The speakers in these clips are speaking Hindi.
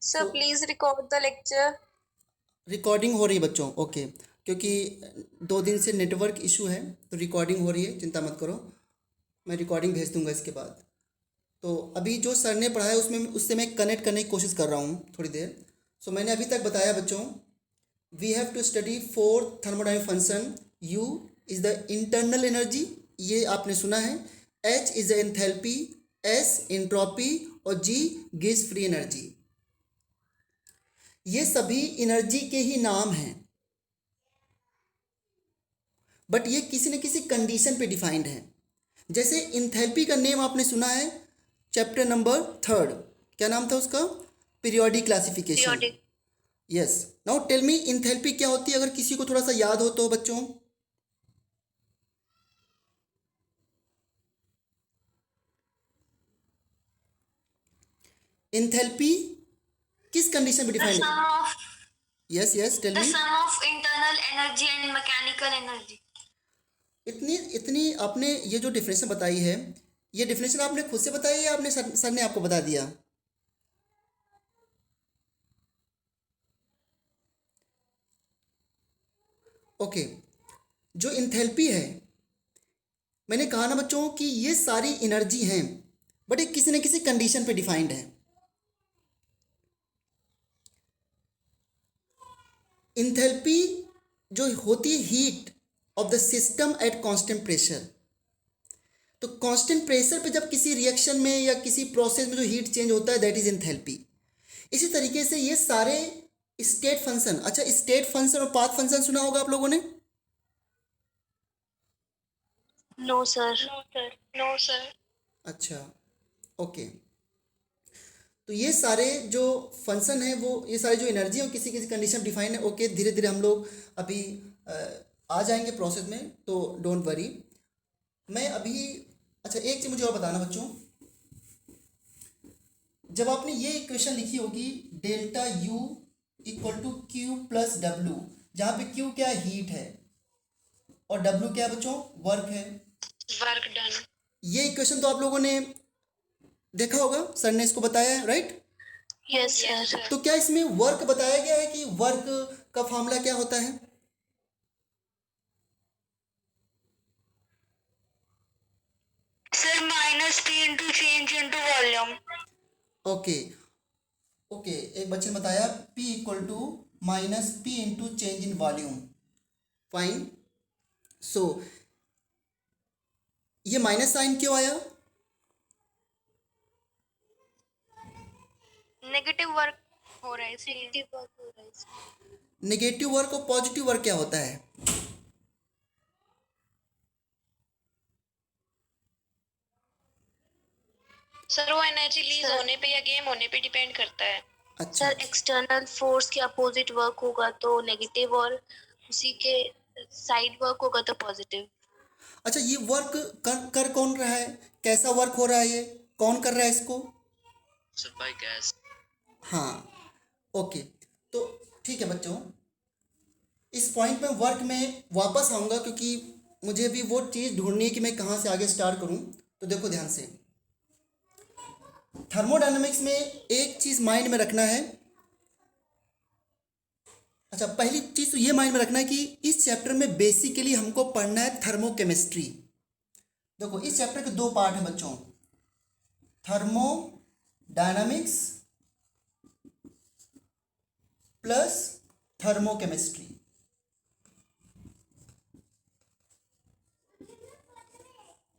Sir, तो please record the lecture. Recording हो रही है बच्चों, ओके, क्योंकि 2 दिन से नेटवर्क इशू है तो रिकॉर्डिंग हो रही है, चिंता मत करो। मैं रिकॉर्डिंग भेज दूंगा इसके बाद। तो अभी जो सर ने पढ़ाया उससे मैं कनेक्ट करने की कोशिश कर रहा हूँ थोड़ी देर। सो मैंने अभी तक बताया बच्चों, we have to study 4 thermodynamic function. U is the internal energy, ये आपने सुना है। H is the enthalpy, S entropy और जी गिव्स फ्री एनर्जी। ये सभी एनर्जी के ही नाम हैं, बट ये किसी न किसी कंडीशन पे डिफाइंड है। जैसे इंथैल्पी का नेम आपने सुना है, चैप्टर नंबर 3, क्या नाम था उसका? Periodic classification. Periodic. Yes, now tell me enthalpy क्या होती है, अगर किसी को थोड़ा सा याद हो तो बच्चों। इंथैल्पी किस कंडीशन पे The डिफाइंड है? sum of yes yes, tell the me. sum of internal energy and mechanical energy. इतनी इतनी आपने ये जो डिफिनेशन बताई है, ये डिफिनेशन आपने खुद से बताई है या आपने सर ने आपको बता दिया? ओके, जो इंथैल्पी है, मैंने कहा ना बच्चों कि ये सारी एनर्जी हैं, बट ये किसी न किसी कंडीशन पे डिफाइंड है। इंथैल्पी जो होती है heat of the system at constant pressure. तो कांस्टेंट प्रेशर पे जब किसी रिएक्शन में या किसी प्रोसेस में जो हीट चेंज होता है, दैट इज इंथैल्पी। इसी तरीके से ये सारे स्टेट फंक्शन, अच्छा स्टेट फंक्शन और पाथ फंक्शन सुना होगा आप लोगों ने? No, sir. No, sir. No, sir. अच्छा, ओके। तो ये सारे जो फंक्शन है, वो ये सारी जो एनर्जी है वो किसी किसी कंडीशन डिफाइन है। ओके, धीरे धीरे हम लोग अभी अ, आ जाएंगे प्रोसेस में, तो डोंट वरी। मैं अभी, अच्छा एक चीज़ मुझे और बताना बच्चों, जब आपने ये इक्वेशन लिखी होगी delta U equal to Q plus W, जहाँ पे क्यू क्या है, हीट है, और डब्ल्यू क्या है बच्चों, वर्क है। Work done. ये इक्वेशन तो आप लोगों ने देखा होगा, सर ने इसको बताया है, राइट? Yes, sir. तो क्या इसमें वर्क बताया गया है कि वर्क का फॉर्मूला क्या होता है? Sir, minus P into change into volume. Okay, okay, एक बच्चे ने बताया P equal to minus P into change in volume. Fine. So ये माइनस साइन क्यों आया? नेगेटिव वर्क हो रहा है, नेगेटिव वर्क हो रहा है। नेगेटिव वर्क और पॉजिटिव वर्क क्या होता है? सर वो एनर्जी लीज होने पे या गेम होने पे डिपेंड करता है। अच्छा, सर एक्सटर्नल फोर्स के अपोजिट वर्क होगा तो नेगेटिव और उसी के साइड वर्क होगा तो पॉजिटिव। अच्छा, ये वर्क कर कौन रहा है, कैसा वर्क हो रहा है, ये कौन कर रहा है इसको? Sir by gas. हाँ, ओके। तो ठीक है बच्चों, इस पॉइंट में वर्क में वापस आऊँगा, क्योंकि मुझे भी वो चीज़ ढूंढनी है कि मैं कहाँ से आगे स्टार्ट करूँ। तो देखो ध्यान से, थर्मोडायनामिक्स में एक चीज़ माइंड में रखना है। अच्छा, पहली चीज़ तो ये माइंड में रखना है कि इस चैप्टर में बेसिकली हमको पढ़ना है थर्मोकेमिस्ट्री। देखो इस चैप्टर के 2 पार्ट हैं बच्चों, थर्मोडायनामिक्स प्लस थर्मोकेमिस्ट्री।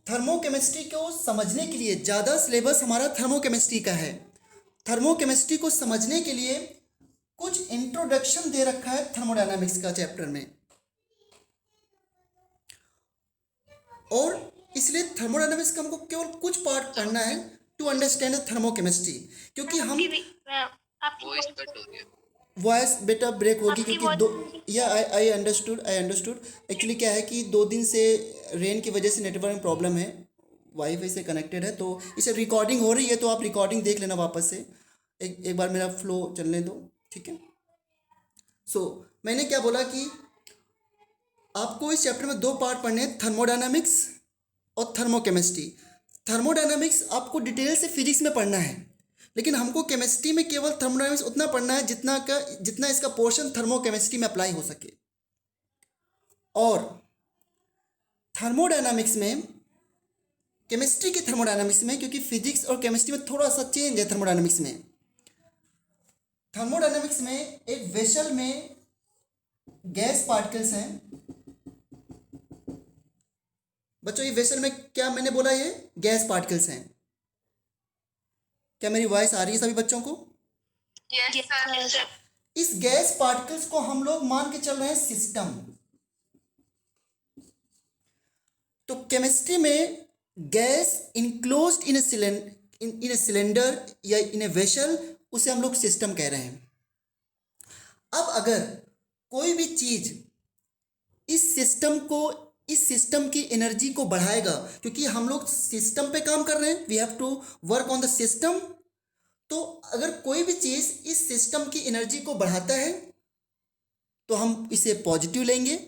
थर्मोकेमिस्ट्री को समझने के लिए ज़्यादा सिलेबस हमारा थर्मोकेमिस्ट्री का है। थर्मोकेमिस्ट्री को समझने के लिए कुछ इंट्रोडक्शन दे रखा है थर्मोडायनामिक्स का चैप्टर में, और इसलिए थर्मोडायनामिक्स का हमको केवल कुछ पार्ट पढ़ना है टू अंडरस्टैंड थर्मोकेमिस्ट्री। क्योंकि हम, आपकी वॉइस कट हो गया। वॉइस बेटा ब्रेक होगी, आपकी क्योंकि वॉइस दो, या आई अंडरस्टूड एक्चुअली क्या है कि 2 दिन से रेन की वजह से नेटवर्क में प्रॉब्लम है, वाईफाई से कनेक्टेड है, तो इसे रिकॉर्डिंग हो रही है, तो आप रिकॉर्डिंग देख लेना वापस से, एक बार मेरा फ्लो चलने दो, ठीक है? सो मैंने क्या बोला कि आपको इस चैप्टर में 2 पार्ट पढ़ने हैं, थर्मोडायनामिक्स और थर्मोकेमिस्ट्री। थर्मोडायनामिक्स आपको डिटेल से फिजिक्स में पढ़ना है, लेकिन हमको केमिस्ट्री में केवल थर्मोडायनामिक्स उतना पढ़ना है जितना इसका पोर्शन थर्मोकेमिस्ट्री में अप्लाई हो सके। और थर्मोडायनामिक्स में, केमिस्ट्री की थर्मोडायनामिक्स में, क्योंकि फिजिक्स और केमिस्ट्री में थोड़ा सा चेंज है थर्मोडायनामिक्स में। थर्मोडायनामिक्स में एक वेसल में गैस पार्टिकल्स हैं बच्चों। ये वेसल में क्या मैंने बोला, ये गैस पार्टिकल्स हैं। क्या मेरी वॉइस आ रही है सभी बच्चों को? Yes, sir. इस गैस पार्टिकल्स को हम लोग मान के चल रहे हैं सिस्टम। तो केमिस्ट्री में gas enclosed in a cylinder या इन ए वेसल, उसे हम लोग सिस्टम कह रहे हैं। अब अगर कोई भी चीज इस सिस्टम की एनर्जी को बढ़ाएगा, क्योंकि हम लोग सिस्टम पे काम कर रहे हैं, we have to work on the system. तो अगर कोई भी चीज इस सिस्टम की एनर्जी को बढ़ाता है तो हम इसे पॉजिटिव लेंगे,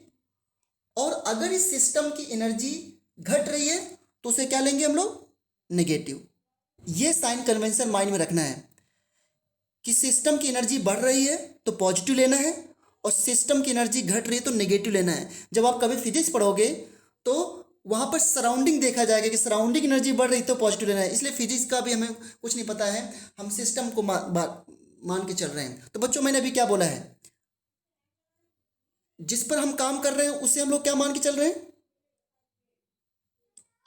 और अगर इस सिस्टम की एनर्जी घट रही है तो उसे क्या लेंगे हम लोग? नेगेटिव। ये साइन कन्वेंशन माइंड में रखना है कि सिस्टम की एनर्जी बढ़ रही है तो पॉजिटिव लेना है, और सिस्टम की एनर्जी घट रही है तो नेगेटिव लेना है। जब आप कभी फिजिक्स पढ़ोगे तो वहाँ पर सराउंडिंग देखा जाएगा कि सराउंडिंग एनर्जी बढ़ रही है तो पॉजिटिव लेना है। इसलिए फिजिक्स का भी हमें कुछ नहीं पता है, हम सिस्टम को मान के चल रहे हैं। तो बच्चों मैंने अभी क्या बोला है, जिस पर हम काम कर रहे हैं उसे हम लोग क्या मान के चल रहे हैं?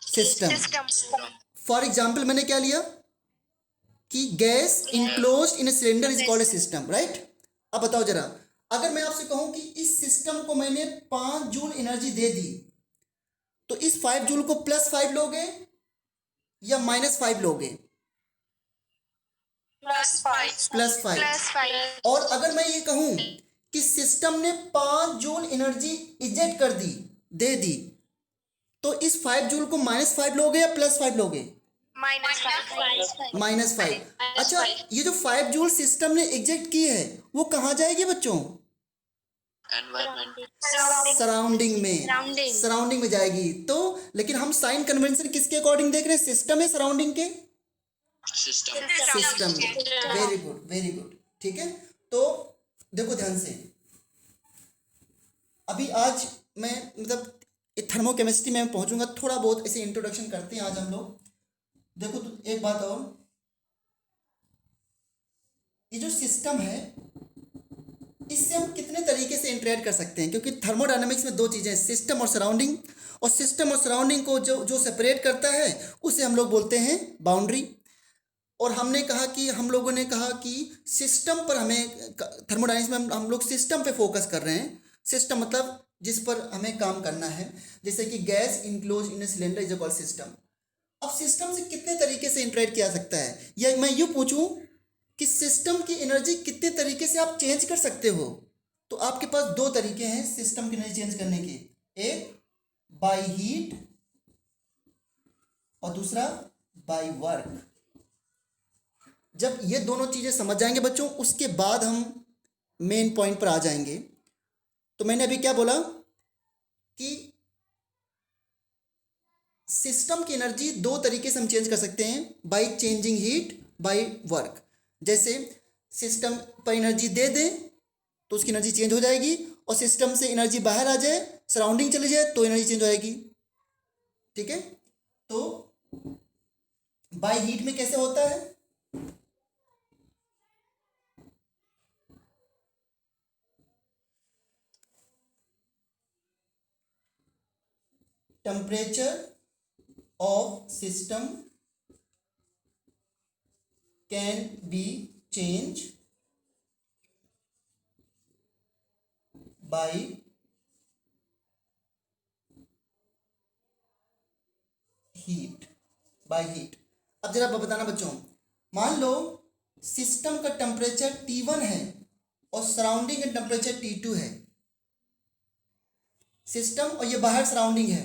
सिस्टम। फॉर एग्जाम्पल मैंने क्या लिया कि gas enclosed in a cylinder is called a system, right? अब बताओ जरा, अगर मैं आपसे कहूं कि इस सिस्टम को मैंने 5 जूल एनर्जी दे दी, तो इस 5 जूल को +5 लोगे या -5 लोगे? +5। और अगर मैं ये कहूं कि सिस्टम ने 5 जूल एनर्जी इजेक्ट कर दी, दे दी, तो इस 5 जूल को -5 लोगे या +5 लोगे? -5। अच्छा, ये जो 5 जूल सिस्टम ने इजेक्ट की है वो कहाँ जाएगी बच्चों? सराउंडिंग में जाएगी। तो लेकिन हम साइन कन्वेंशन किसके अकॉर्डिंग देख रहे हैं, सिस्टम है सराउंडिंग के? सिस्टम में। Very good, very good. ठीक है, तो देखो ध्यान से, अभी आज मैं मतलब थर्मोकेमिस्ट्री में पहुंचूंगा, थोड़ा बहुत ऐसे इंट्रोडक्शन करते हैं आज हम लोग। देखो तो एक बात और, ये जो सिस्टम है इससे हम कितने तरीके से इंटरेक्ट कर सकते हैं, क्योंकि थर्मोडायनामिक्स में 2 चीज़ें हैं, सिस्टम और सराउंडिंग। और सिस्टम और सराउंडिंग को जो सेपरेट करता है उसे हम लोग बोलते हैं बाउंड्री। और हम लोगों ने कहा कि सिस्टम पर हमें, थर्मोडायनामिक्स में हम लोग सिस्टम पे फोकस कर रहे हैं। सिस्टम मतलब जिस पर हमें काम करना है, जैसे कि gas enclose in a cylinder is called system. अब सिस्टम से कितने तरीके से इंटरेक्ट किया सकता है, या मैं यूँ पूछूं कि सिस्टम की एनर्जी कितने तरीके से आप चेंज कर सकते हो? तो आपके पास 2 तरीके हैं सिस्टम की एनर्जी चेंज करने के, एक बाय हीट और दूसरा बाय वर्क। जब ये दोनों चीज़ें समझ जाएंगे बच्चों, उसके बाद हम मेन पॉइंट पर आ जाएंगे। तो मैंने अभी क्या बोला कि सिस्टम की एनर्जी 2 तरीके से हम चेंज कर सकते हैं, by changing heat, by work. जैसे सिस्टम पर एनर्जी दे दे तो उसकी एनर्जी चेंज हो जाएगी, और सिस्टम से एनर्जी बाहर आ जाए, सराउंडिंग चली जाए तो एनर्जी चेंज हो जाएगी। ठीक है, तो बाय हीट में कैसे होता है? Temperature of system can be changed by heat, अब जरा बताना बच्चों, मान लो सिस्टम का टेम्परेचर T1 है और सराउंडिंग का टेम्परेचर T2 है। सिस्टम और ये बाहर सराउंडिंग है।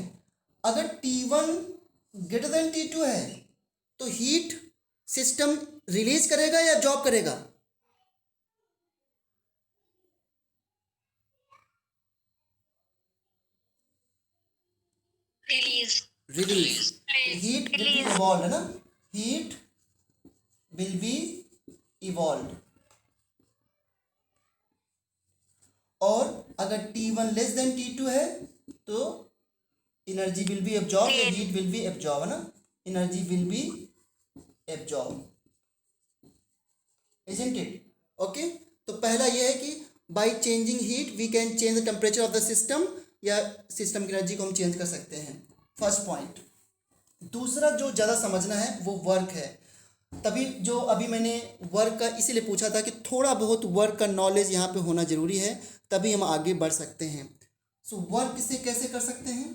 अगर T1 ग्रेटर देन T2 है तो हीट सिस्टम रिलीज करेगा या जॉब करेगा? Release. Heat will B evolve है ना, हीट will be evolved, और अगर T1 लेस देन T2 है तो एनर्जी विल बी एब्जॉर्ब या हीट विल बी एब्जॉर्ब, है ना, energy will be absorb, isn't it? Okay, तो पहला ये है कि by changing heat we can change the temperature of the system, या सिस्टम की एनर्जी को हम चेंज कर सकते हैं, फर्स्ट पॉइंट। दूसरा जो ज़्यादा समझना है वो वर्क है। तभी जो अभी मैंने वर्क का इसीलिए पूछा था कि थोड़ा बहुत वर्क का नॉलेज यहाँ पे होना ज़रूरी है, तभी हम आगे बढ़ सकते हैं। सो वर्क इसे कैसे कर सकते हैं?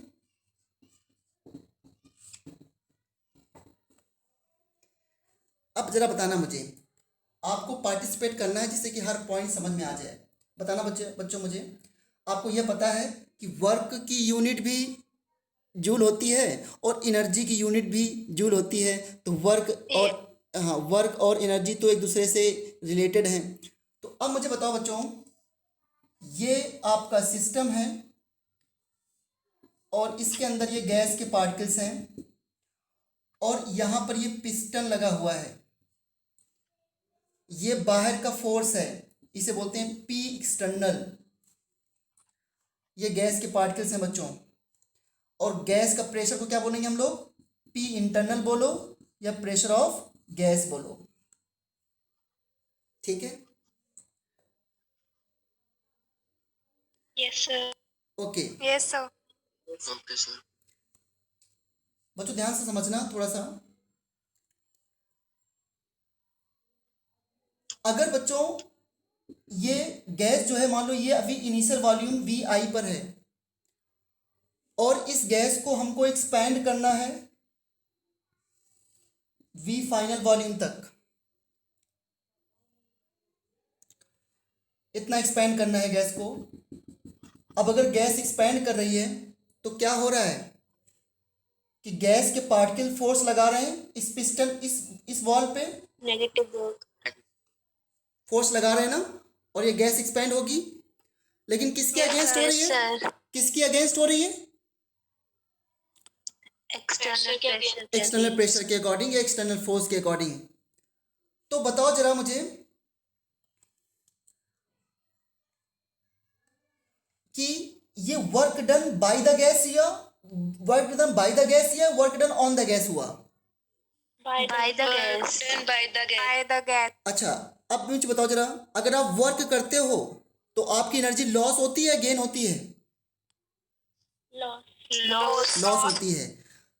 अब ज़रा बताना मुझे, आपको पार्टिसिपेट करना है जिससे कि हर पॉइंट समझ में आ जाए। बताना बच्चों मुझे, आपको यह पता है कि वर्क की यूनिट भी जूल होती है और एनर्जी की यूनिट भी जूल होती है, तो वर्क और हाँ, वर्क और एनर्जी तो एक दूसरे से रिलेटेड हैं। तो अब मुझे बताओ बच्चों, ये आपका सिस्टम है और इसके अंदर ये गैस के पार्टिकल्स हैं और यहाँ पर ये पिस्टन लगा हुआ है, ये बाहर का फोर्स है, इसे बोलते हैं पी एक्सटर्नल। ये गैस के पार्टिकल्स हैं बच्चों, और गैस का प्रेशर को क्या बोलेंगे हम लोग? पी इंटरनल बोलो या प्रेशर ऑफ गैस बोलो, ठीक है? Yes sir. Okay yes sir. Okay sir. बच्चों ध्यान से समझना थोड़ा सा। अगर बच्चों ये गैस जो है, मान लो ये अभी इनिशियल वॉल्यूम वी आई पर है और इस गैस को हमको एक्सपैंड करना है वी फाइनल वॉल्यूम तक, इतना एक्सपैंड करना है गैस को। अब अगर गैस एक्सपैंड कर रही है तो क्या हो रहा है कि गैस के पार्टिकल फोर्स लगा रहे हैं इस पिस्टन, इस वॉल पे नेगेटिव वर्क। फोर्स लगा रहे हैं ना, और ये गैस एक्सपैंड होगी, लेकिन किसके अगेंस्ट हो रही है? सर, किसकी अगेंस्ट हो रही है? External pressure. एक्सटर्नल प्रेशर के अकॉर्डिंग या एक्सटर्नल फोर्स के अकॉर्डिंग। तो बताओ जरा मुझे कि ये work done by the gas या work done by the gas या work done on the gas हुआ? By the gas. By the gas. अच्छा, अब मुझे बताओ जरा, अगर आप वर्क करते हो तो आपकी एनर्जी लॉस होती है, गेन होती है? लॉस। लॉस होती है।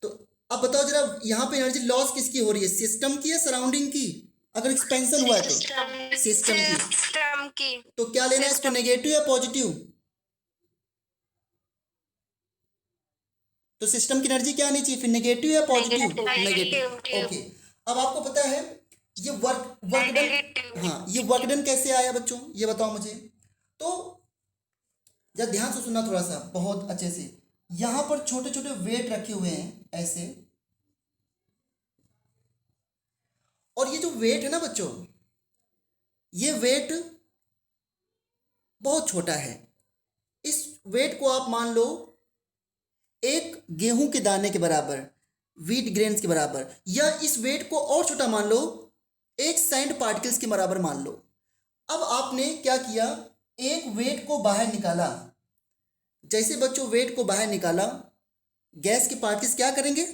तो अब बताओ जरा, यहाँ पे एनर्जी लॉस किसकी हो रही है? सिस्टम की या सराउंडिंग की? अगर एक्सपेंशन हुआ है तो सिस्टम की। सिस्टम की। तो क्या लेना है इसको, नेगेटिव या पॉजिटिव? तो सिस्टम की एनर्जी क्या आनी चाहिए फिर, नेगेटिव या पॉजिटिव? नेगेटिव। ओके, अब आपको पता है ये वर्क डन, हाँ, ये वर्क डन कैसे आया बच्चों, ये बताओ मुझे। तो जरा ध्यान से सुनना थोड़ा सा, बहुत अच्छे से। यहाँ पर छोटे छोटे वेट रखे हुए हैं ऐसे, और ये जो वेट है ना बच्चों, ये वेट बहुत छोटा है। इस वेट को आप मान लो एक गेहूं के दाने के बराबर, व्हीट ग्रेन्स के बराबर, या इस वेट को और छोटा मान लो, एक सैंड पार्टिकल्स के बराबर मान लो। अब आपने क्या किया, एक वेट को बाहर निकाला। जैसे बच्चों वेट को बाहर निकाला, गैस के पार्टिकल्स क्या करेंगे,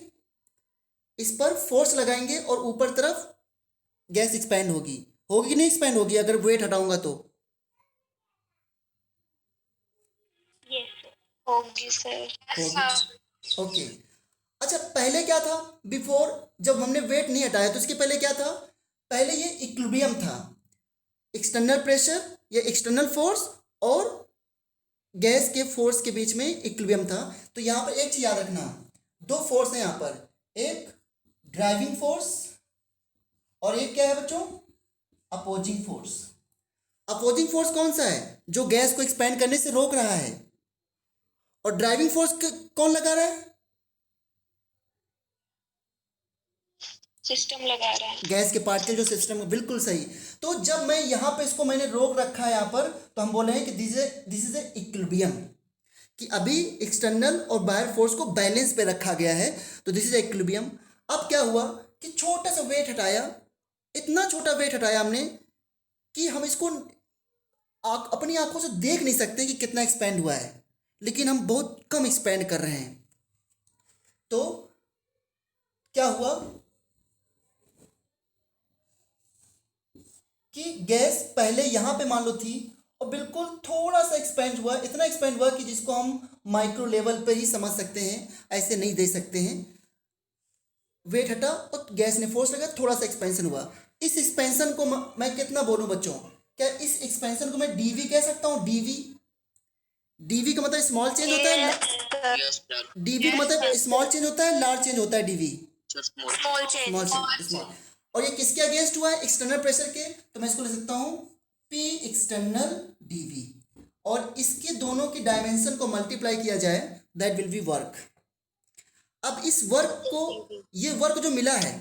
इस पर फोर्स लगाएंगे और ऊपर तरफ गैस एक्सपैंड होगी कि नहीं एक्सपैंड होगी अगर वेट हटाऊंगा तो? होगी सर। होगी। ओके, अच्छा पहले क्या था, बिफोर जब हमने वेट नहीं हटाया तो इसके पहले क्या था? पहले ये इक्विलिब्रियम था, एक्सटर्नल प्रेशर या एक्सटर्नल फोर्स और गैस के फोर्स के बीच में इक्विलिब्रियम था। तो यहाँ पर एक चीज याद रखना, दो फोर्स है यहाँ पर, एक ड्राइविंग फोर्स और एक क्या है बच्चों, अपोजिंग फोर्स। अपोजिंग फोर्स कौन सा है? जो गैस को एक्सपैंड करने से रोक रहा है। और ड्राइविंग फोर्स कौन लगा रहा है? सिस्टम लगा रहा है, गैस के पार्टिकल जो सिस्टम में, बिल्कुल सही। तो जब मैं यहाँ पे इसको मैंने रोक रखा है यहाँ पर, तो हम बोले हैं कि दिस इज ए इक्विलिब्रियम, कि अभी एक्सटर्नल और बाहर फोर्स को बैलेंस पे रखा गया है, तो दिस इज ए इक्विलिब्रियम। अब क्या हुआ कि छोटा सा वेट हटाया इतना छोटा वेट हटाया हमने कि हम इसको अपनी आंखों से देख नहीं सकते कि कितना एक्सपेंड हुआ है, लेकिन हम बहुत कम एक्सपेंड कर रहे हैं। तो क्या हुआ कि गैस पहले यहाँ पे मान लो थी और बिल्कुल थोड़ा सा एक्सपेंड हुआ, इतना एक्सपेंड हुआ कि जिसको हम माइक्रो लेवल पे ही समझ सकते हैं, ऐसे नहीं दे सकते हैं। वेट हटा और गैस ने फोर्स लगा, थोड़ा सा एक्सपेंशन हुआ। इस एक्सपेंशन को मैं कितना बोलूं बच्चों? क्या इस एक्सपेंशन को मैं डीवी कह सकता हूँ? डीवी, डीवी का मतलब स्मॉल चेंज होता है, यस सर। डीवी का मतलब स्मॉल चेंज होता है, लार्ज चेंज होता है DV, small small change. Small change, small. और ये किसके अगेंस्ट हुआ है? एक्सटर्नल प्रेशर के। तो मैं इसको लिख सकता हूँ पी एक्सटर्नल डीवी, और इसके दोनों की डायमेंशन को मल्टीप्लाई किया जाए, दैट विल बी वर्क। अब इस वर्क को, ये वर्क जो मिला है,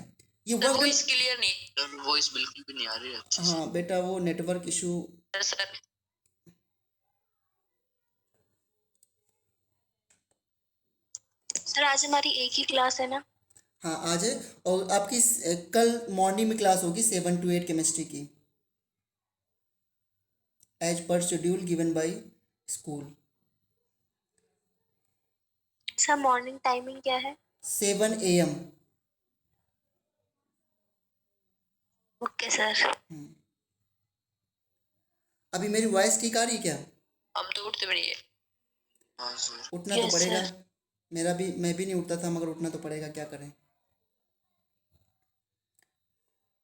ये वर्क, वॉइस क्लियर नहीं सर, वॉइस बिल्कुल भी नहीं आ रही है अच्छे से। हाँ बेटा वो नेटवर्क इशू। सर सर आज हमारी एक ही क्लास है ना? हाँ आज है, और आपकी कल मॉर्निंग में क्लास होगी 7 to 8 केमिस्ट्री की, एज पर schedule given by school. Sir morning timing क्या है? 7 AM। Okay sir. अभी मेरी वॉइस ठीक आ रही है क्या? हम तो उठते भी नहीं है। हाँ सर। उठना तो Yes, पड़ेगा, sir. मेरा भी, मैं भी नहीं उठता था, मगर उठना तो पड़ेगा, क्या करें।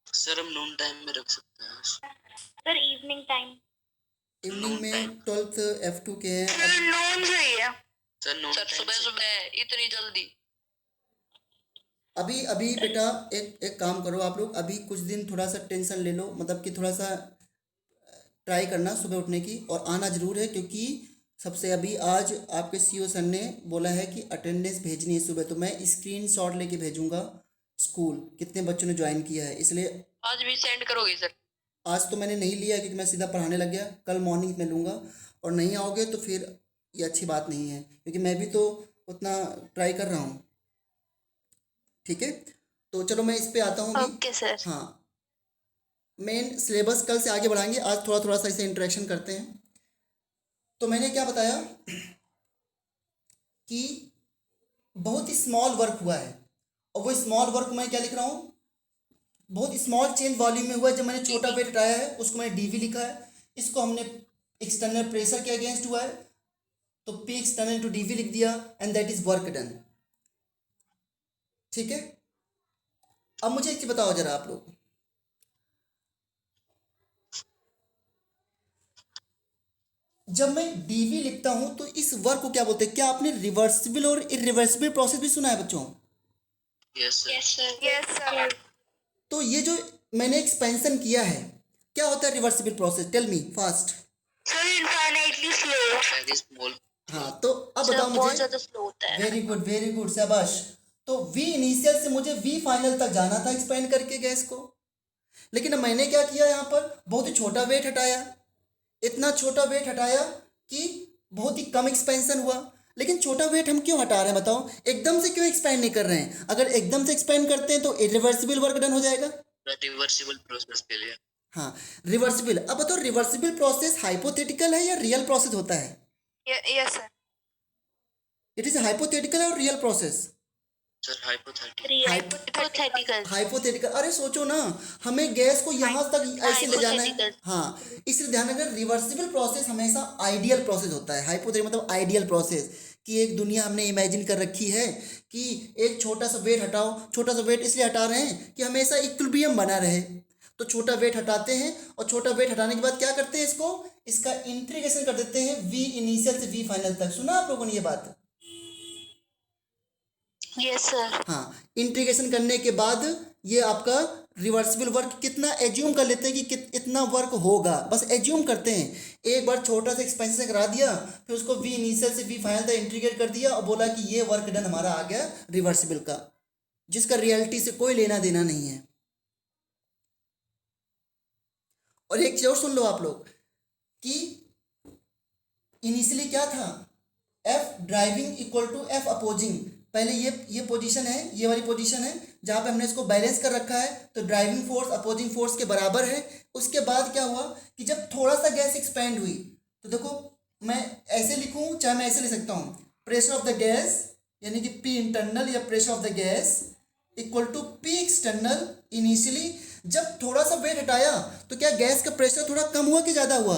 सर हम नून टाइम में रख सकते हैं। Sir evening time. इवनिंग में 12th F2 के हैं। अब नून सही है। सर नून सर सुबह सुबह इतनी जल्दी? अभी अभी बेटा एक काम करो आप लोग, अभी कुछ दिन थोड़ा सा टेंशन ले लो, मतलब कि थोड़ा सा ट्राई करना सुबह उठने की, और आना ज़रूर है, क्योंकि सबसे अभी आज आपके सीईओ सर ने बोला है कि अटेंडेंस भेजनी है सुबह, तो मैं स्क्रीनशॉट लेके भेजूंगा स्कूल कितने बच्चों ने ज्वाइन किया है, इसलिए आज भी सेंड करोगे सर? आज तो मैंने नहीं लिया क्योंकि मैं सीधा पढ़ाने लग गया, कल मॉर्निंग में लूँगा। और नहीं आओगे तो फिर ये अच्छी बात नहीं है, क्योंकि मैं भी तो उतना ट्राई कर रहा हूँ। ठीक है, तो चलो मैं इस पे आता हूँ अभी। Okay sir. हाँ, मेन सिलेबस कल से आगे बढ़ाएंगे, आज थोड़ा थोड़ा सा इसे इंटरेक्शन करते हैं। तो मैंने क्या बताया कि बहुत ही स्मॉल वर्क हुआ है, और वो स्मॉल वर्क मैं क्या लिख रहा हूँ, बहुत स्मॉल चेंज वॉल्यूम में हुआ है। जब मैंने छोटा वेट हटाया है उसको मैंने डीवी लिखा है, इसको हमने एक्सटर्नल प्रेशर के अगेंस्ट हुआ है, तो पी एक्सटर्नल टू डीवी लिख दिया, and that is work done. ठीक है, अब मुझे एक चीज बताओ जरा आप लोग, जब मैं डीवी लिखता हूं तो इस वर्क को क्या बोलते हैं? क्या आपने रिवर्सिबल और इरिवर्सिबल प्रोसेस भी सुना है बच्चों? Yes sir. Sir. Yes sir. तो ये जो मैंने एक्सपेंशन किया है, क्या होता है reversible process? Tell me fast. Sir infinitely slow. Very small. हाँ, तो अब सर बताओ बहुत मुझे। ज्यादा स्लो होता है। वेरी गुड, वेरी गुड, शाबाश। तो वी इनिशियल से मुझे वी फाइनल तक जाना था एक्सपेंड करके गैस को, लेकिन अब मैंने क्या किया, यहाँ पर बहुत ही छोटा वेट हटाया, इतना छोटा वेट हटाया कि बहुत ही कम एक्सपेंशन हुआ। लेकिन छोटा वेट हम क्यों हटा रहे हैं बताओ? एकदम से क्यों एक्सपेंड नहीं कर रहे हैं? अगर एकदम से एक्सपेंड करते हैं तो इरिवर्सिबल वर्क डन हो जाएगा। रिवर्सिबल प्रोसेस के लिए। हाँ, रिवर्सिबल। अब बताओ रिवर्सिबल प्रोसेस हाइपोथेटिकल है या रियल प्रोसेस होता है? Yes sir. It is hypothetical और real process. Sir hypothetical. Hypothetical. Hypothetical, अरे सोचो ना, हमें गैस को यहाँ तक ऐसे ले जाना है। Hypothetical. हाँ, इसलिए ध्यान रखना, रिवर्सिबल प्रोसेस हमेशा आइडियल प्रोसेस होता है। हाइपोथेटिकल मतलब आइडियल प्रोसेस, कि एक दुनिया हमने इमेजिन कर रखी है कि एक छोटा सा वेट हटाओ, छोटा सा वेट इसलिए हटा रहे हैं कि हमेशा इक्विलिब्रियम बना रहे। तो छोटा वेट हटाते हैं, और छोटा वेट हटाने के बाद क्या करते हैं, इसको, इसका इंटीग्रेशन कर देते हैं वी इनिशियल से वी फाइनल तक। सुना आप लोगों ने ये बात? Yes sir. हाँ, इंटीग्रेशन करने के बाद ये आपका रिवर्सिबल वर्क कितना एज्यूम कर लेते हैं कि इतना वर्क होगा, बस एज्यूम करते हैं। एक बार छोटा सा एक्सपेंशन करा दिया, फिर उसको वी इनिशियल से वी फाइनल तक इंटीग्रेट कर दिया, और बोला कि ये वर्क डन हमारा आ गया रिवर्सिबल का, जिसका रियलिटी से कोई लेना देना नहीं है। और एक चीज और सुन लो आप लोग कि इनिशियली क्या था, F driving equal to F opposing. पहले ये पोजीशन है, ये वाली पोजीशन है जहाँ पे हमने इसको बैलेंस कर रखा है, तो ड्राइविंग फोर्स अपोजिंग फोर्स के बराबर है। उसके बाद क्या हुआ कि जब थोड़ा सा गैस एक्सपेंड हुई, तो देखो मैं ऐसे लिखूँ चाहे मैं ऐसे लिख सकता हूँ, प्रेशर ऑफ द गैस यानी कि पी इंटरनल या pressure of the gas equal to P external initially. जब थोड़ा सा वेट हटाया तो क्या गैस का प्रेशर थोड़ा कम हुआ कि ज़्यादा हुआ?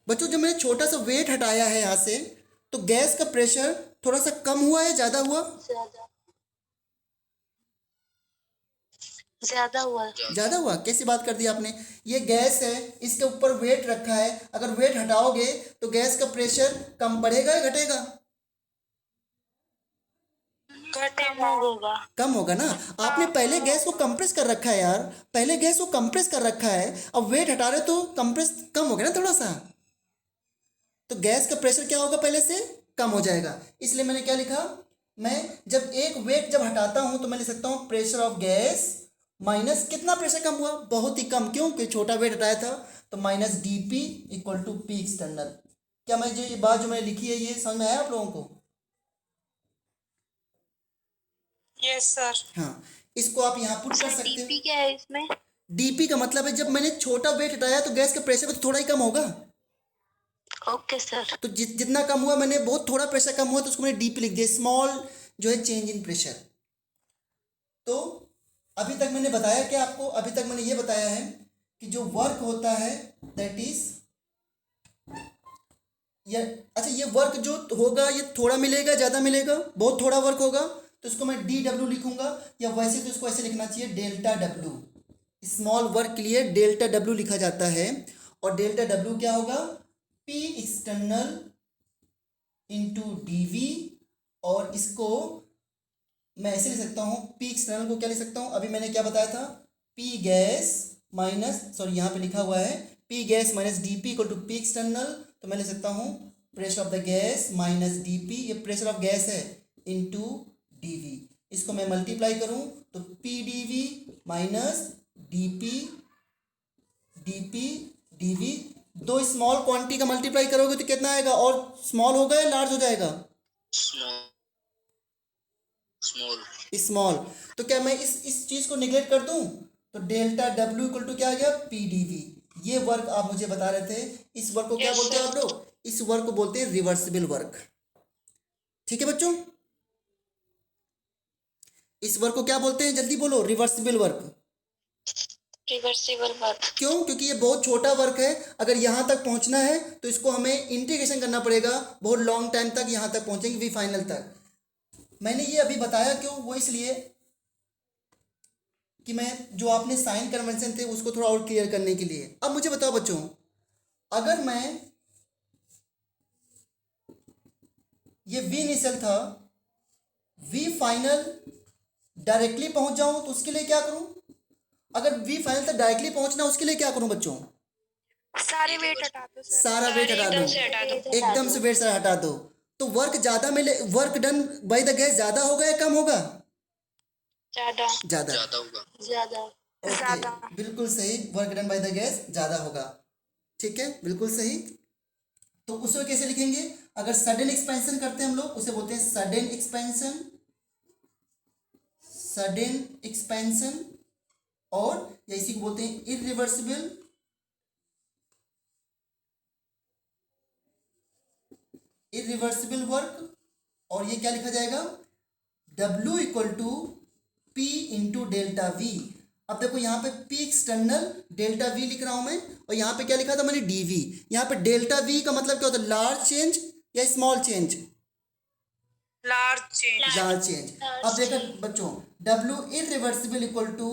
बच्चों जब मैंने छोटा सा वेट हटाया है यहाँ से, तो गैस का प्रेशर थोड़ा सा कम हुआ है ज़्यादा हुआ? ज्यादा ज्यादा हुआ। ज़्यादा हुआ। कैसी बात कर दी आपने? ये गैस है, इसके ऊपर वेट रखा है, अगर वेट हटाओगे तो गैस का प्रेशर कम बढ़ेगा या घटेगा? कम होगा। कम होगा ना। आपने पहले गैस को कंप्रेस कर रखा है यार, पहले गैस को कंप्रेस कर रखा है, अब वेट हटा रहे हो तो कंप्रेस कम हो गया ना थोड़ा सा, तो गैस का प्रेशर क्या होगा पहले से कम हो जाएगा। इसलिए मैंने क्या लिखा, मैं जब एक वेट जब हटाता हूं तो मैं लिख सकता हूं प्रेशर ऑफ गैस माइनस कितना प्रेशर कम हुआ, बहुत ही कम, क्योंकि छोटा वेट हटाया था, तो minus D P equal to P external. क्या मैं जो ये बात जो मैंने लिखी है ये समझ में आया आप लोगों को? Yes sir. हाँ, इसको आप यहाँ पुट कर सर सकते डीपी हो। क्या है इसमें? डीपी का मतलब है जब मैंने छोटा वेट हटाया तो गैस का प्रेशर भी तो थोड़ा ही कम होगा। Okay sir. तो जितना कम हुआ, मैंने बहुत थोड़ा प्रेशर कम हुआ तो उसको मैंने डीपी लिख दिया, स्मॉल जो है चेंज इन प्रेशर। तो अभी तक मैंने बताया क्या आपको? अभी तक मैंने ये बताया है कि जो वर्क होता है दैट इज ये, अच्छा ये वर्क जो होगा ये थोड़ा मिलेगा ज़्यादा मिलेगा? बहुत थोड़ा वर्क होगा तो इसको मैं डी डब्ल्यू लिखूंगा, या वैसे तो इसको ऐसे लिखना चाहिए डेल्टा डब्ल्यू। स्मॉल वर्क के लिए डेल्टा डब्ल्यू लिखा जाता है, और डेल्टा डब्ल्यू क्या होगा, P external into D V, और इसको मैं ऐसे लिख सकता हूँ, पी एक्सटर्नल को क्या लिख सकता हूँ, अभी मैंने क्या बताया था, पी गैस माइनस, सॉरी यहाँ पे लिखा हुआ है P gas minus D P equal to P external, तो मैं लिख सकता हूँ pressure of the gas minus D P, ये प्रेशर ऑफ गैस है, इंटू डी वी। इसको मैं मल्टीप्लाई करूँ तो P D V minus D P D V, दो स्मॉल क्वांटिटी का मल्टीप्लाई करोगे तो कितना आएगा, और स्मॉल होगा या लार्ज हो जाएगा? Small small small. तो क्या मैं इस चीज को निगलेक्ट कर दूं, तो डेल्टा डब्ल्यू इक्वल टू क्या आ गया, पी डी वी। ये वर्क आप मुझे बता रहे थे, इस वर्क को क्या Yes, बोलते हैं sir. आप लोग? इस वर्क को बोलते हैं रिवर्सिबल वर्क। ठीक है बच्चों, इस वर्क को क्या बोलते हैं, जल्दी बोलो, रिवर्सिबल वर्क। Reversible work. क्यों? क्योंकि ये बहुत छोटा वर्क है, अगर यहाँ तक पहुँचना है तो इसको हमें इंटीग्रेशन करना पड़ेगा, बहुत लॉन्ग टाइम तक यहाँ तक पहुँचेंगे, वी फाइनल तक। मैंने ये अभी बताया क्यों, वो इसलिए कि मैं जो आपने साइन कन्वेंशन थे उसको थोड़ा और क्लियर करने के लिए। अब मुझे बताओ बच्चों, अगर मैं ये वी इनिशियल था, वी फाइनल डायरेक्टली पहुंच जाऊं तो उसके लिए क्या करूं? अगर वी फाइनल तक डायरेक्टली पहुंचना उसके लिए क्या करूं बच्चों? सारे वेट हटा दो सर। सारा वेट हटा दो, एकदम से वेट सारा हटा दो, तो वर्क ज्यादा मिले, work done by the gas ज्यादा होगा या कम होगा? ज्यादा। ज्यादा। ज्यादा होगा। ज्यादा। ओके, ज्यादा। बिल्कुल सही, work done by the gas ज्यादा होगा। ठीक है, बिल्कुल सही। तो उसको कैसे लिखेंगे? अगर सडन एक्सपेंशन करते हैं हम लोग, उसे बोलते हैं सडन एक्सपेंशन, सडन एक्सपेंशन, और या इसी को बोलते हैं इरिवर्सिबल इरिवर्सिबल वर्क। और ये क्या लिखा जाएगा, W equal to P into delta V. अब देखो यहाँ पे पी एक्सटर्नल डेल्टा वी लिख रहा हूं मैं, और यहाँ पे क्या लिखा था मैंने, डी वी। यहाँ पे डेल्टा वी का मतलब क्या होता है, लार्ज चेंज या small change? Large change. Large change. अब देखो बच्चों, W irreversible equal to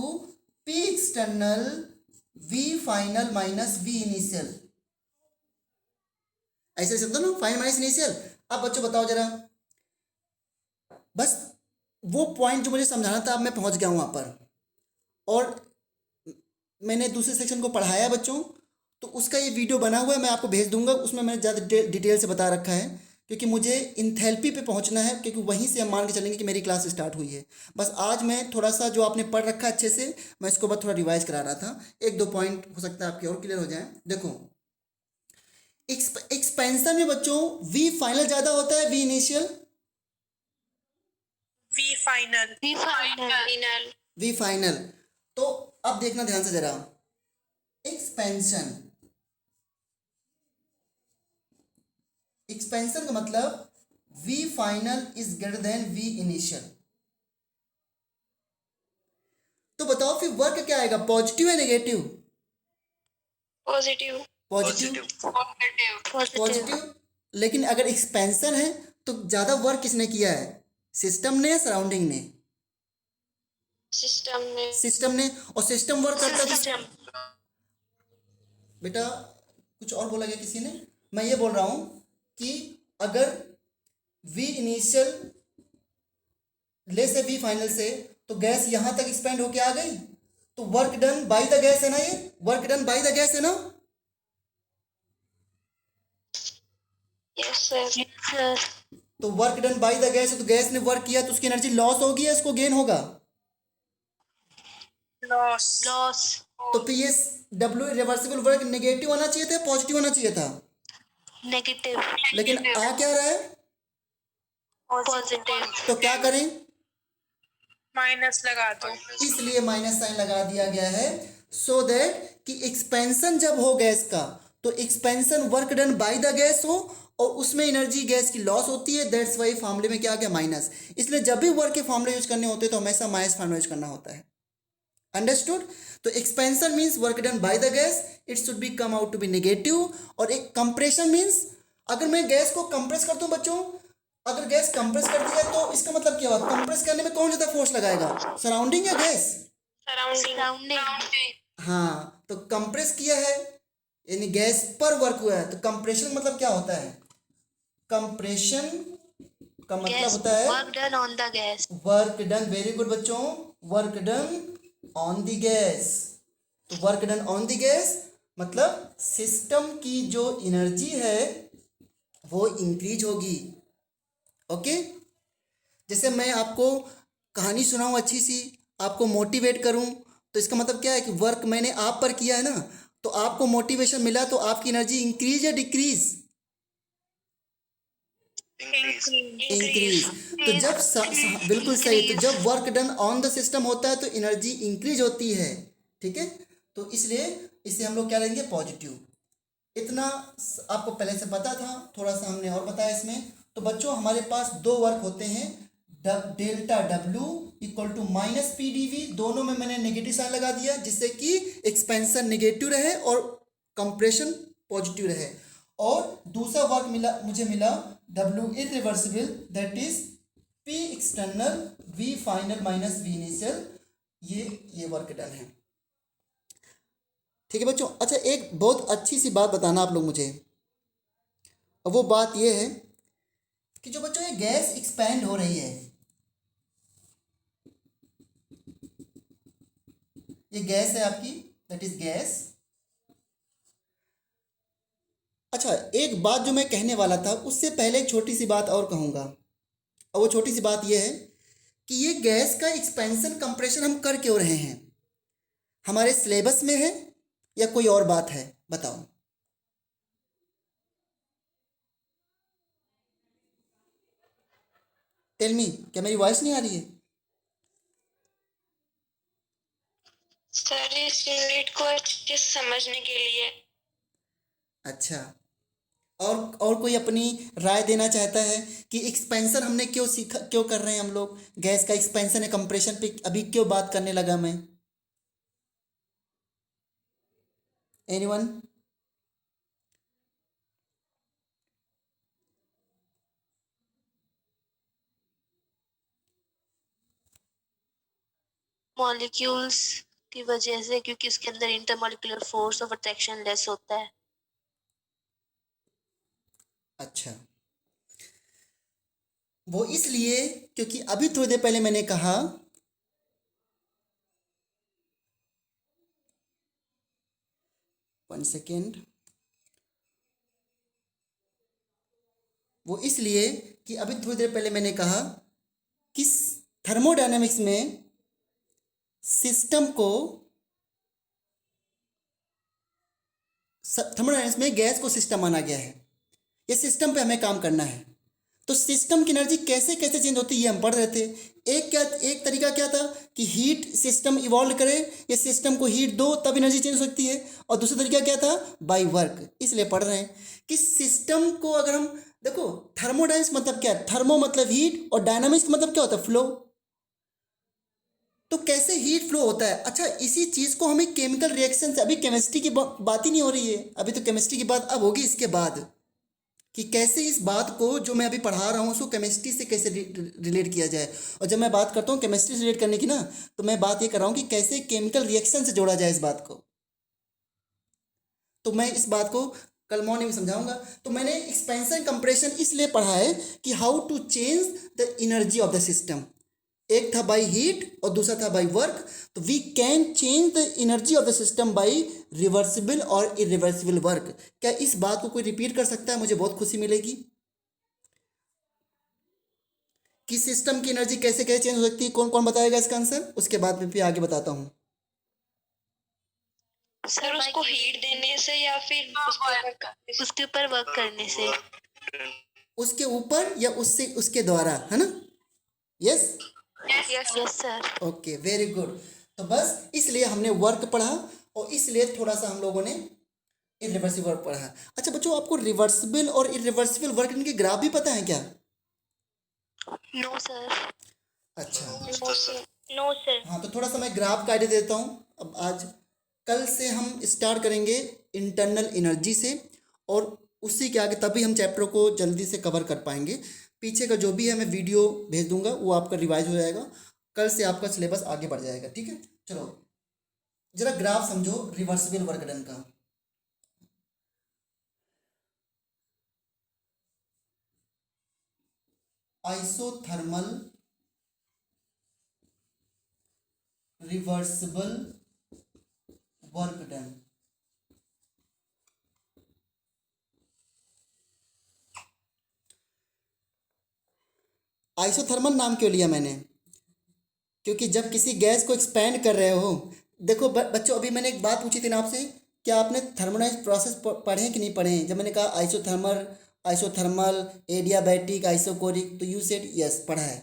P external V final minus V initial, ऐसे समझो ना, फाइनल माइनस इनिशियल। अब बच्चों बताओ जरा, बस वो पॉइंट जो मुझे समझाना था अब मैं पहुंच गया हूं वहां पर, और मैंने दूसरे सेक्शन को पढ़ाया बच्चों, तो उसका ये वीडियो बना हुआ है, मैं आपको भेज दूंगा, उसमें मैंने ज़्यादा डिटेल से बता रखा है। क्योंकि मुझे इंथैल्पी पे पहुंचना है, क्योंकि वहीं से हम मान के चलेंगे कि मेरी क्लास स्टार्ट हुई है। बस आज मैं थोड़ा सा जो आपने पढ़ रखा है अच्छे से, मैं इसको बस थोड़ा रिवाइज करा रहा था। एक दो पॉइंट हो सकता है आपके और क्लियर हो जाए। देखो, एक्सपेंशन में बच्चों वी फाइनल ज़्यादा होता है V initial? V final. V final. V final. तो अब देखना ध्यान से जरा, एक्सपेंशन, एक्सपेंशन का मतलब V final is greater than V initial. तो बताओ फिर वर्क क्या आएगा, पॉजिटिव या negative? Positive. Positive. Positive. Positive. लेकिन अगर एक्सपेंशन है तो ज़्यादा वर्क किसने किया है, सिस्टम ने या सराउंडिंग ने? सिस्टम में। सिस्टम ने। और सिस्टम वर्क करता है सिस्टम। बेटा कुछ और बोला गया किसी ने, मैं ये बोल रहा हूँ कि अगर वी इनिशियल लेस है वी फाइनल से, तो गैस यहां तक एक्सपेंड होके आ गई, तो work done by the gas है ना, ये work done by the gas है ना? Yes sir. तो work done by the gas है, तो गैस ने वर्क किया तो उसकी एनर्जी लॉस होगी या इसको गेन होगा? Loss. लॉस। तो फिर ये डब्ल्यू रिवर्सिबल वर्क नेगेटिव आना चाहिए था, पॉजिटिव आना चाहिए था? नेगेटिव। लेकिन आ क्या रहा है? पॉजिटिव। तो क्या करें? माइनस लगा दो. इसलिए माइनस साइन लगा दिया गया है, सो दैट कि एक्सपेंशन जब हो गैस का, तो expansion work done by the gas हो और उसमें एनर्जी गैस की लॉस होती है, दैट्स वाई फॉर्मूले में क्या आ गया, माइनस। इसलिए जब भी वर्क के फॉर्मूले यूज करने होते हैं तो हमेशा माइनस फॉर्मूला यूज करना होता है। अंडरस्टूड? तो expansion means work done by the gas, it should be come out to be negative. और एक कंप्रेशन मीन्स अगर मैं गैस को कंप्रेस करता हूं बच्चों, अगर गैस कंप्रेस कर दिया तो इसका मतलब क्या हुआ, कंप्रेस करने में कौन ज्यादा फोर्स लगाएगा, सराउंडिंग या गैस? सराउंडिंग। हाँ, तो कंप्रेस किया है यानी गैस पर वर्क हुआ है, तो कंप्रेशन मतलब क्या होता है, कंप्रेशन का मतलब होता है work done on the gas. Work done, very good बच्चों, work done on the gas. तो work done on the gas मतलब सिस्टम की जो एनर्जी है वो इंक्रीज होगी। ओके? जैसे मैं आपको कहानी सुनाऊं अच्छी सी, आपको मोटिवेट करूं, तो इसका मतलब क्या है कि वर्क मैंने आप पर किया है ना, तो आपको मोटिवेशन मिला, तो आपकी एनर्जी इंक्रीज या डिक्रीज? इंक्रीज। तो जब बिल्कुल सही, तो जब work done on the system होता है तो एनर्जी इंक्रीज होती है। ठीक है, तो इसलिए इसे हम लोग क्या लेंगे, पॉजिटिव। इतना आपको पहले से पता था, थोड़ा सा हमने और बताया इसमें। तो बच्चों हमारे पास दो वर्क होते हैं, delta W equal to minus P D V, दोनों में मैंने नेगेटिव साइन लगा दिया जिससे कि एक्सपेंशन नेगेटिव रहे और कंप्रेशन पॉजिटिव रहे। और दूसरा वर्क मुझे मिला W irreversible, that is P external V final minus V initial, ये वर्क डन है। ठीक है बच्चों? अच्छा, एक बहुत अच्छी सी बात बताना आप लोग मुझे, और वो बात ये है कि जो बच्चों ये गैस एक्सपैंड हो रही है, ये गैस है आपकी, दैट इज गैस। अच्छा, एक बात जो मैं कहने वाला था उससे पहले एक छोटी सी बात और कहूँगा, और वो छोटी सी बात ये है कि ये गैस का एक्सपेंशन कंप्रेशन हम कर क्यों रहे हैं, हमारे सिलेबस में है या कोई और बात है, बताओ। टेल मी, क्या मेरी वॉइस नहीं आ रही है? सर इस यूनिट को अच्छे से समझने के लिए। अच्छा, और कोई अपनी राय देना चाहता है कि एक्सपेंशन हमने क्यों सीखा, क्यों कर रहे हैं हम लोग, गैस का एक्सपेंशन है कंप्रेशन पे अभी क्यों बात करने लगा मैं? एनीवन? मॉलिक्यूल्स की वजह से, क्योंकि इसके अंदर intermolecular force of attraction less होता है। अच्छा, वो इसलिए क्योंकि अभी थोड़ी देर पहले मैंने कहा वन सेकेंड, वो इसलिए कि अभी थोड़ी देर पहले मैंने कहा कि थर्मोडायनेमिक्स में सिस्टम को थर्मोडायनेमिक्स में गैस को सिस्टम माना गया है। ये सिस्टम पे हमें काम करना है। तो सिस्टम की एनर्जी कैसे कैसे चेंज होती है ये हम पढ़ रहे थे। एक तरीका क्या था कि हीट सिस्टम इवॉल्व करे, ये सिस्टम को हीट दो तब एनर्जी चेंज हो सकती है। और दूसरा तरीका क्या था, बाई वर्क। इसलिए पढ़ रहे हैं कि सिस्टम को अगर हम देखो, थर्मोडायनेमिक्स मतलब क्या है, थर्मो मतलब हीट और डायनामिक्स मतलब क्या होता है, फ्लो। तो कैसे हीट फ्लो होता है। अच्छा, इसी चीज़ को हमें केमिकल रिएक्शन से, अभी केमिस्ट्री की बात ही नहीं हो रही है, अभी तो केमिस्ट्री की बात अब होगी इसके बाद, कि कैसे इस बात को जो मैं अभी पढ़ा रहा हूँ उसको केमिस्ट्री से कैसे रिलेट किया जाए। और जब मैं बात करता हूँ केमिस्ट्री से रिलेट करने की ना, तो मैं बात ये कर रहा हूँ कि कैसे केमिकल रिएक्शन से जोड़ा जाए इस बात को। तो मैं इस बात को कल मॉर्निंग में समझाऊंगा। तो मैंने एक्सपेंशन कंप्रेशन इसलिए पढ़ा है कि how to change the energy of the system. एक था बाई हीट और दूसरा था बाई वर्क। तो we can change the energy of the system by reversible और इरिवर्सिबल वर्क। क्या इस बात को कोई रिपीट कर सकता है, मुझे बहुत खुशी मिलेगी। कि सिस्टम की एनर्जी कैसे कैसे चेंज हो सकती है, कौन कौन बताएगा इसका आंसर, उसके बाद मैं फिर आगे बताता हूँ। सर उसको हीट देने से या फिर उसके ऊपर वर्क करने से। उसके ऊपर या उससे उसके द्वारा, है ना। Yes yes sir. Okay, very good. तो बस इसलिए हमने वर्क पढ़ा और इसलिए थोड़ा सा हम लोगों ने इरिवर्सिबल वर्क पढ़ा। अच्छा बच्चों, आपको रिवर्सिबल और इरिवर्सिबल वर्क इनके ग्राफ भी पता है क्या? No sir. अच्छा, नो सर। हाँ, तो थोड़ा सा मैं ग्राफ का आइडिया देता हूँ। अब आज कल से हम स्टार्ट करेंगे इंटरनल एनर्जी से, और उसी के आगे तभी हम चैप्टर को जल्दी से कवर कर पाएंगे। पीछे का जो भी है मैं वीडियो भेज दूंगा, वो आपका रिवाइज हो जाएगा। कल से आपका सिलेबस आगे बढ़ जाएगा, ठीक है। चलो जरा ग्राफ समझो रिवर्सिबल वर्क डन का। Isothermal reversible work done. Isothermal नाम क्यों लिया मैंने, क्योंकि जब किसी गैस को एक्सपैंड कर रहे हो, देखो बच्चों, अभी मैंने एक बात पूछी थी ना आपसे, क्या आपने थर्मोडायनेमिक्स प्रोसेस पढ़े कि नहीं पढ़े। जब मैंने कहा आइसोथर्मल एडियाबैटिक आइसोकोरिक, तो यू सेड यस पढ़ा है।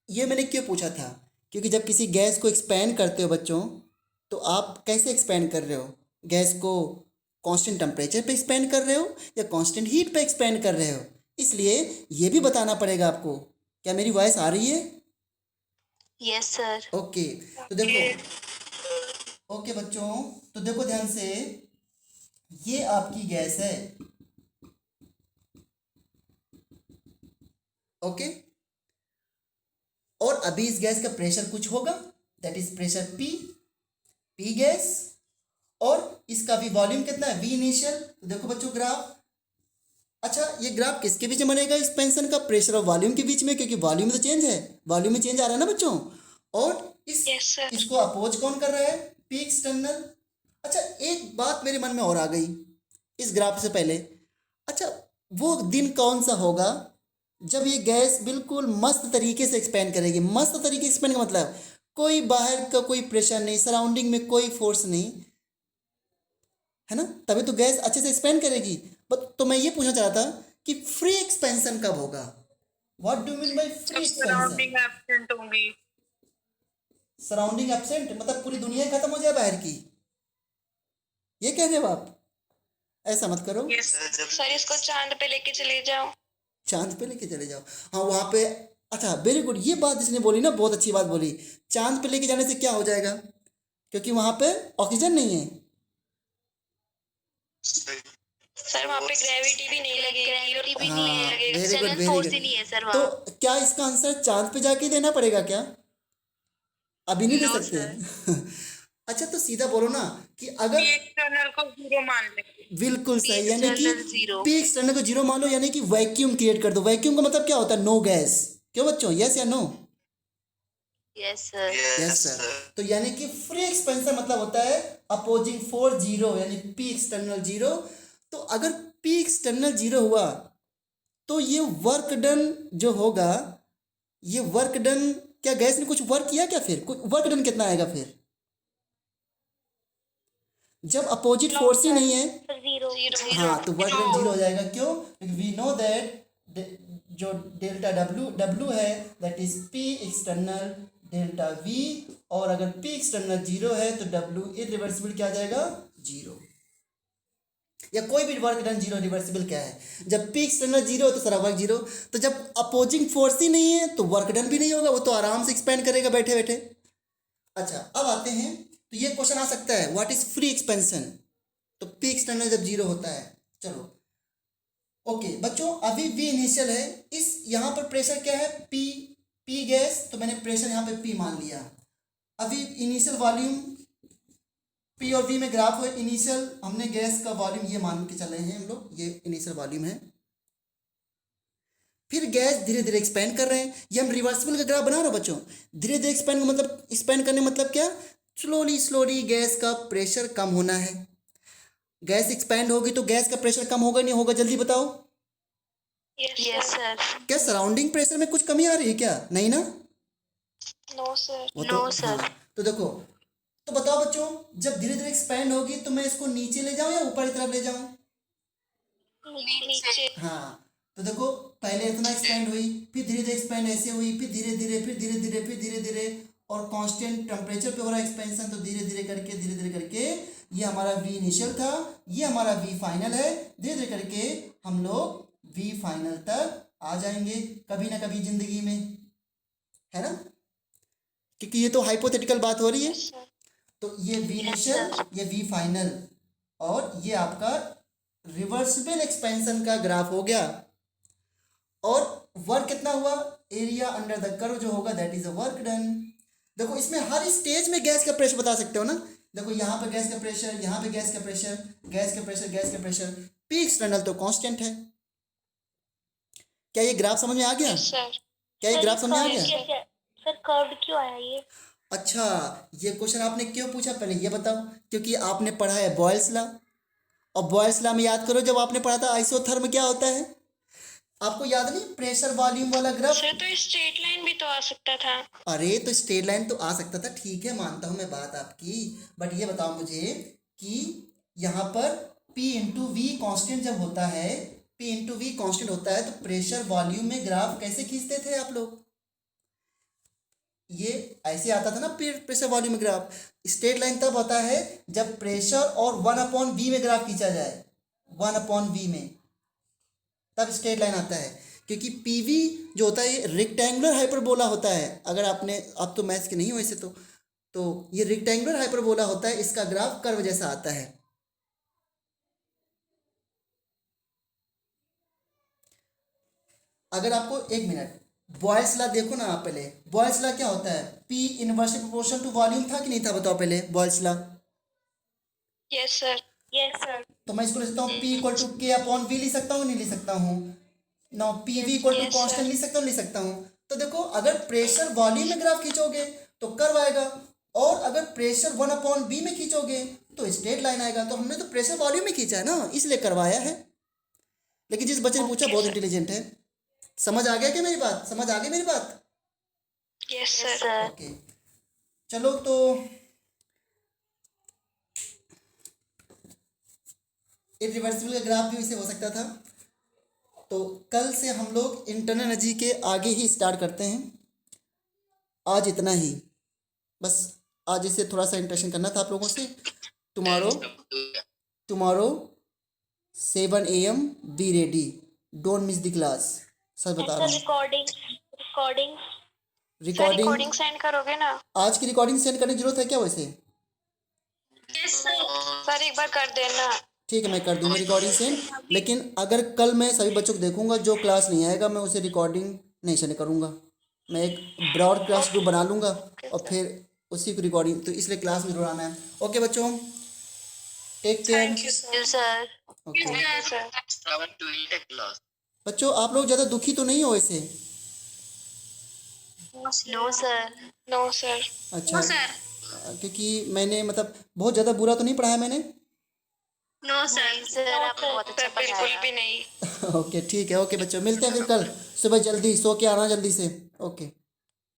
ये मैंने क्यों पूछा था, क्योंकि जब किसी गैस को एक्सपैंड करते हो बच्चों, तो आप कैसे एक्सपैंड कर रहे हो, गैस को कांस्टेंट टेम्परेचर पे एक्सपैंड कर रहे हो या कांस्टेंट हीट पे एक्सपैंड कर रहे हो। इसलिए ये भी बताना पड़ेगा आपको। क्या मेरी वॉइस आ रही है? Yes sir. ओके, तो देखो, ओके बच्चों, तो देखो ध्यान से, ये आपकी गैस है, ओके। और अभी इस गैस का प्रेशर कुछ होगा, that is pressure P gas, और इसका भी वॉल्यूम कितना है, वी इनिशियल। तो देखो बच्चों ग्राफ, अच्छा ये ग्राफ किसके बीच में बनेगा, एक्सपेंशन का, प्रेशर और वॉल्यूम के बीच में, क्योंकि वॉल्यूम तो चेंज है, वॉल्यूम में चेंज आ रहा है ना बच्चों। और इसको अपोज कौन कर रहा है, पी एक्सटर्नल। अच्छा एक बात मेरे मन में और आ गई इस ग्राफ से पहले, अच्छा वो दिन कौन सा होगा जब ये गैस बिल्कुल मस्त तरीके से एक्सपेंड करेगी। मस्त तरीके से एक्सपेंड का मतलब कोई बाहर का कोई प्रेशर नहीं, सराउंडिंग में कोई फोर्स नहीं, है ना, तभी तो गैस अच्छे से एक्सपेंड करेगी। बट तो मैं ये पूछना चाह रहा था कि फ्री एक्सपेंशन कब होगा, what do mean by free expansion. Surrounding absent होंगी। सराउंडिंग एब्सेंट मतलब पूरी दुनिया खत्म हो जाए बाहर की, ये कह रहे हो आप? ऐसा मत करो सर इसको चांद पे लेके चले जाओ। चांद पे लेके चले जाओ, हाँ वहाँ पे। अच्छा वेरी गुड, ये बात जिसने बोली ना बहुत अच्छी बात बोली। चांद पे लेके जाने से क्या हो जाएगा, क्योंकि वहाँ पे ऑक्सीजन नहीं है। सर वहाँ पे ग्रेविटी भी नहीं लगेगी और भी हाँ, नहीं लगेगा, very good external very force good. ही नहीं है सर तो वहाँ। क्या इसका आंसर चांद पे जाके देना पड़ेगा क्या, अभी नहीं दे No, सकते? अच्छा तो सीधा बोलो ना कि अगर एक्सटर्नल को जीरो मान लेंगे। बिल्कुल सही, यानी कि external zero। पी एक्सटर्नल को जीरो मान लो, यानी कि वैक्यूम क्रिएट कर दो। वैक्यूम का मतलब क्या होता है, नो गैस। क्यों बच्चों, यस या no? Yes sir. Yes sir. तो यानी कि फ्री एक्सपेंशन मतलब होता है अपोजिंग फोर्स जीरो, यानी पी एक्सटर्नल जीरो। तो अगर पी एक्सटर्नल जीरो हुआ तो ये वर्क डन जो होगा, ये वर्क डन, क्या गैस ने कुछ वर्क किया क्या? फिर वर्क डन कितना आएगा फिर जब अपोजिट फोर्स ही नहीं है? जीरो हाँ, तो वर्क डन जीरो हो जाएगा। क्यों? वी नो दैट जो डेल्टा डब्ल्यू डब्ल्यू है that is P external delta we, और अगर पी एक्सटर्नल जीरो है तो डब्ल्यू इरिवर्सिबल क्या आ जाएगा? जीरो। या कोई भी वर्क डन जीरो रिवर्सिबल क्या है? जब पी एक्सटर्नल जीरो तो सारा वर्क जीरो। तो जब अपोजिंग फोर्स ही नहीं है तो वर्क डन भी नहीं होगा, वो तो आराम से एक्सपेंड करेगा बैठे बैठे। अच्छा, अब आते हैं, तो ये क्वेश्चन आ सकता है व्हाट इज फ्री एक्सपेंशन, तो पी एक्सटर्नल जब जीरो होता है। चलो ओके बच्चों, अभी वी इनिशियल है, इस यहाँ पर प्रेशर क्या है? पी, पी गैस, तो मैंने प्रेशर यहाँ पे पी मान लिया। अभी इनिशियल वॉल्यूम पी और वी में ग्राफ है इनिशियल, हमने गैस का वॉल्यूम ये मान के चले हैं हम लोग, ये इनिशियल वॉल्यूम है। फिर गैस धीरे धीरे एक्सपेंड कर रहे हैं, ये हम रिवर्सिबल का ग्राफ बना रहे हो बच्चों। धीरे धीरे एक्सपेंड का मतलब, एक्सपेंड करने मतलब क्या? स्लोली स्लोली गैस का प्रेशर कम होना है। गैस एक्सपेंड होगी तो गैस का प्रेशर कम होगा नहीं होगा? जल्दी बताओ। Yes sir. क्या सराउंडिंग प्रेशर में कुछ कमी आ रही है क्या? नहीं ना? No sir. वो नो सर। हाँ, तो देखो, तो बताओ बच्चों, जब धीरे धीरे एक्सपेंड होगी तो मैं इसको नीचे ले जाऊं या ऊपर की तरफ ले जाऊं? नीचे। हाँ, तो देखो पहले इतना एक्सपेंड हुई, फिर धीरे धीरे एक्सपेंड ऐसे हुई, फिर धीरे धीरे, फिर धीरे धीरे, फिर धीरे धीरे, और कांस्टेंट टेम्परेचर पे हो रहा है एक्सपेंशन। तो धीरे धीरे करके ये हमारा वी इनिशियल था, ये हमारा वी फाइनल है। धीरे धीरे करके हम लोग वी फाइनल तक आ जाएंगे कभी ना कभी जिंदगी में, है ना? क्योंकि ये तो हाइपोथेटिकल बात हो रही है। तो ये वी इनिशियल, ये वी फाइनल, और ये आपका रिवर्सिबल एक्सपेंशन का ग्राफ हो गया। और वर्क कितना हुआ? एरिया अंडर द कर्व जो होगा that is a work done. देखो इसमें हर स्टेज में गैस का प्रेशर बता सकते हो ना। देखो यहाँ पे गैस का प्रेशर, यहाँ पे गैस का प्रेशर, गैस का प्रेशर, गैस का प्रेशर, पी एक्सटर्नल तो कांस्टेंट है। क्या ये ग्राफ समझ में आ गया? सर। क्या ये ग्राफ समझ में आ गया? सर कर्व्ड क्यों आया ये? अच्छा, ये क्वेश्चन आपने क्यों पूछा पहले ये बताओ। क्योंकि आपने पढ़ा है बॉयल्स लॉ, और बॉयल्स लॉ में याद करो जब आपने पढ़ा था आइसोथर्म क्या होता है, आपको याद नहीं? प्रेशर वॉल्यूम वाला ग्राफ। सर तो स्ट्रेट लाइन भी तो आ सकता था। अरे तो स्ट्रेट लाइन तो आ सकता था, ठीक है मानता हूं मैं बात आपकी, बट ये बताओ मुझे कि यहाँ पर P इंटू वी कॉन्स्टेंट जब होता है, P इंटू वी कॉन्स्टेंट होता है, तो प्रेशर वॉल्यूम में ग्राफ कैसे खींचते थे आप लोग? ये ऐसे आता था ना प्रेशर वॉल्यूम में ग्राफ। स्ट्रेट लाइन तब होता है जब प्रेशर और 1/v में ग्राफ खींचा जाए, 1/v में, तब स्ट्रेट लाइन आता है। क्योंकि पीवी जो होता है ये रेक्टेंगुलर हाइपरबोला होता है। अगर आपने, आप तो मैथ्स के नहीं हो ऐसे, तो ये रेक्टेंगुलर हाइपरबोला होता है, इसका ग्राफ कर्व जैसा आता है। अगर आपको, एक मिनट, बॉयल्स लॉ देखो ना आप पहले। बॉयल्स लॉ क्या होता है? P inversely proportional to volume था कि नहीं था? बताओ पहले Boyle's law. Yes sir. Yes sir. तो मैं इसको लिख सकता हूँ P equal to K upon V, लिख सकता हूँ नहीं लिख सकता हूँ? ना P V equal to Yes, constant लिख सकता हूँ, लिख सकता हूँ। तो देखो अगर प्रेशर वॉल्यूम में ग्राफ खींचोगे तो कर्व आएगा, और अगर प्रेशर 1/v में खींचोगे तो स्ट्रेट लाइन आएगा। तो हमने तो प्रेशर वॉल्यूम में खींचा है ना, इसलिए करवाया है। लेकिन जिस बच्चे ने पूछा बहुत इंटेलिजेंट है। समझ आ गया क्या मेरी बात? समझ आ गई मेरी बात? Yes sir. ओके चलो, तो इरिवर्सिबल का ग्राफ भी वैसे हो सकता था। तो कल से हम लोग इंटरनल एनर्जी के आगे ही स्टार्ट करते हैं। आज इतना ही बस। आज इसे थोड़ा सा इंटरेक्शन करना था आप लोगों से। Tomorrow 7 AM be ready, don't miss the class. सच बता रहा हूँ। रिकॉर्डिंग सेंड करोगे ना? आज की रिकॉर्डिंग सेंड करने की जरूरत है क्या वैसे? सर एक बार कर देना। ठीक है मैं कर दूंगा रिकॉर्डिंग सेंड। लेकिन अगर कल मैं सभी बच्चों को देखूंगा, जो क्लास नहीं आएगा मैं उसे रिकॉर्डिंग नहीं सेंड करूंगा। मैं एक ब्रॉड क्लास ग्रुप बना लूँगा और फिर उसी को रिकॉर्डिंग, तो इसलिए क्लास में जरूर आना है। ओके बच्चों, take care. Thank you sir. Okay sir. बच्चों, आप लोग ज़्यादा दुखी तो नहीं हो ऐसे? No sir. No sir. अच्छा, क्योंकि मैंने मतलब बहुत ज़्यादा बुरा तो नहीं पढ़ाया मैंने? नो सर आपने बहुत अच्छा बिल्कुल पढ़ाया। भी नहीं। ओके ठीक है, ओके बच्चों, मिलते हैं फिर कल सुबह जल्दी, सो के आना जल्दी से। ओके।